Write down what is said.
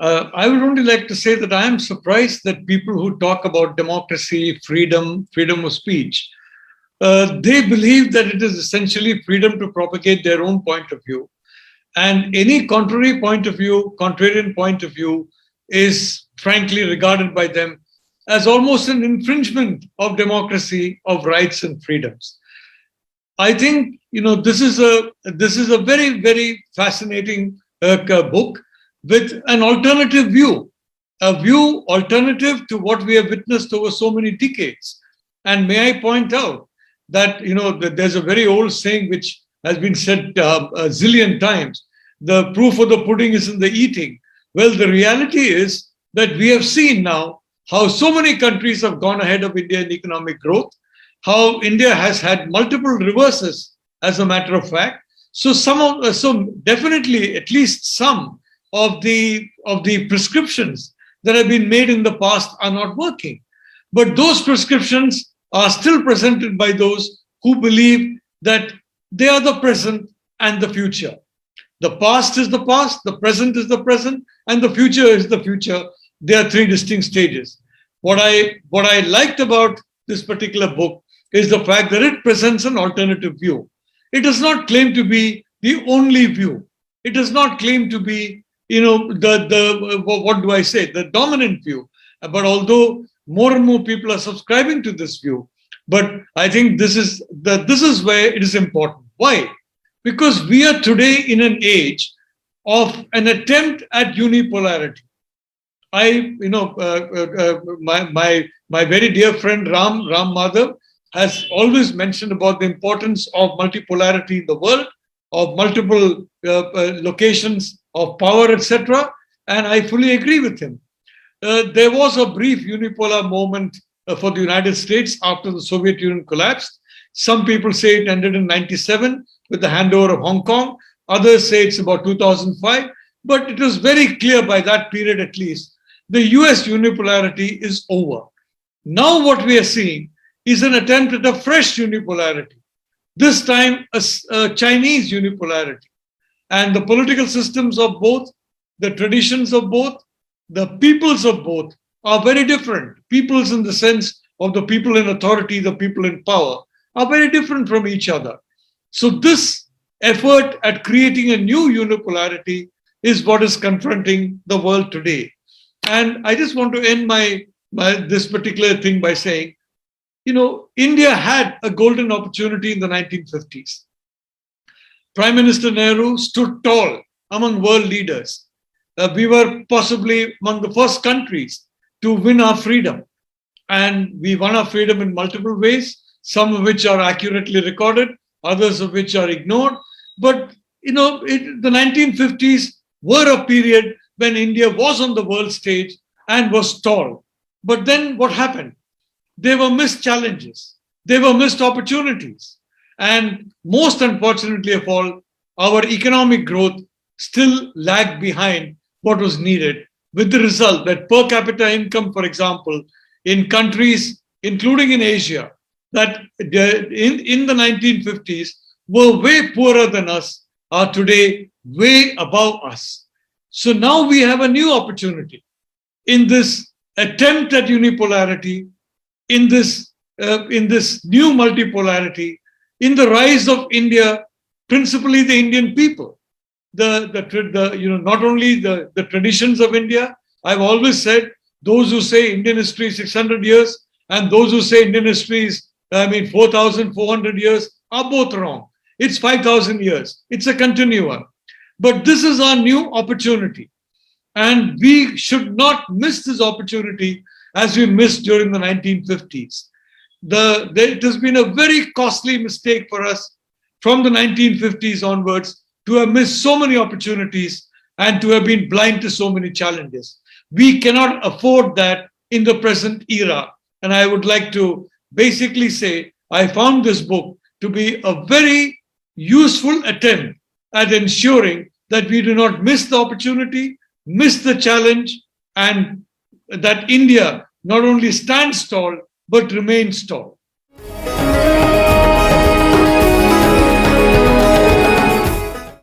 I would only like to say that I am surprised that people who talk about democracy, freedom of speech, they believe that it is essentially freedom to propagate their own point of view. And any contrarian point of view, is frankly regarded by them as almost an infringement of democracy, of rights and freedoms. I think this is a very very fascinating book with an alternative view, a view alternative to what we have witnessed over so many decades. And may I point out that that there's a very old saying which has been said a zillion times: the proof of the pudding is in the eating. Well, the reality is that we have seen now how so many countries have gone ahead of India in economic growth, how India has had multiple reverses, as a matter of fact. So so definitely at least some of the prescriptions that have been made in the past are not working. But those prescriptions are still presented by those who believe that they are the present and the future. The past is the past, the present is the present, and the future is the future. There are three distinct stages. What I liked about this particular book is the fact that it presents an alternative view. It does not claim to be the only view. It does not claim to be, the dominant view. But although more and more people are subscribing to this view, but I think this is where it is important. Why? Because we are today in an age of an attempt at unipolarity. My very dear friend Ram Madhav has always mentioned about the importance of multipolarity in the world, of multiple locations of power, etc. And I fully agree with him. There was a brief unipolar moment for the United States after the Soviet Union collapsed. Some people say it ended in 1997 with the handover of Hong Kong. Others say it's about 2005. But it was very clear by that period, at least, the US unipolarity is over. Now what we are seeing is an attempt at a fresh unipolarity. This time, a Chinese unipolarity. And the political systems of both, the traditions of both, the peoples of both are very different. Peoples in the sense of the people in authority, the people in power, are very different from each other. So this effort at creating a new unipolarity is what is confronting the world today. And I just want to end my this particular thing by saying, India had a golden opportunity in the 1950s. Prime Minister Nehru stood tall among world leaders. We were possibly among the first countries to win our freedom. And we won our freedom in multiple ways, some of which are accurately recorded, others of which are ignored. But, the 1950s were a period when India was on the world stage and was tall. But then what happened? There were missed challenges. There were missed opportunities. And most unfortunately of all, our economic growth still lagged behind what was needed, with the result that per capita income, for example, in countries, including in Asia, that in the 1950s were way poorer than us, are today way above us. So now we have a new opportunity in this attempt at unipolarity, in this new multipolarity, in the rise of India, principally the Indian people. Not only the traditions of India. I've always said those who say Indian history is 600 years and those who say Indian history is 4,400 years are both wrong. It's 5,000 years. It's a continuum. But this is our new opportunity. And we should not miss this opportunity as we missed during the 1950s. It has been a very costly mistake for us from the 1950s onwards to have missed so many opportunities and to have been blind to so many challenges. We cannot afford that in the present era. And I would like to basically say, I found this book to be a very useful attempt at ensuring that we do not miss the opportunity, miss the challenge, and that India not only stands tall, but remains tall.